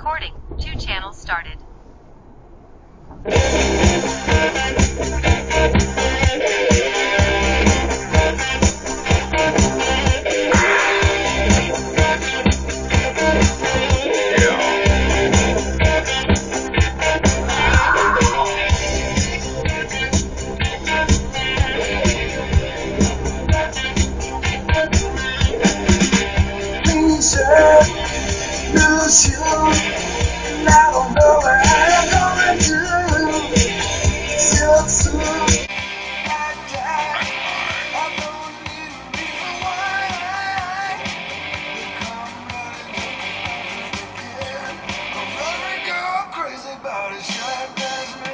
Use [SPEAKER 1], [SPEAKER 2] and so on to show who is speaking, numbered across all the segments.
[SPEAKER 1] Recording. 2 channels started.
[SPEAKER 2] Lose you, and I don't know what I'm gonna do till soon. I don't need a reason why they come running again. I'm running girl crazy about it, shot past me.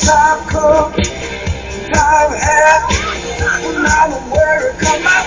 [SPEAKER 2] Top coat, top hat, when I'm at work, come out.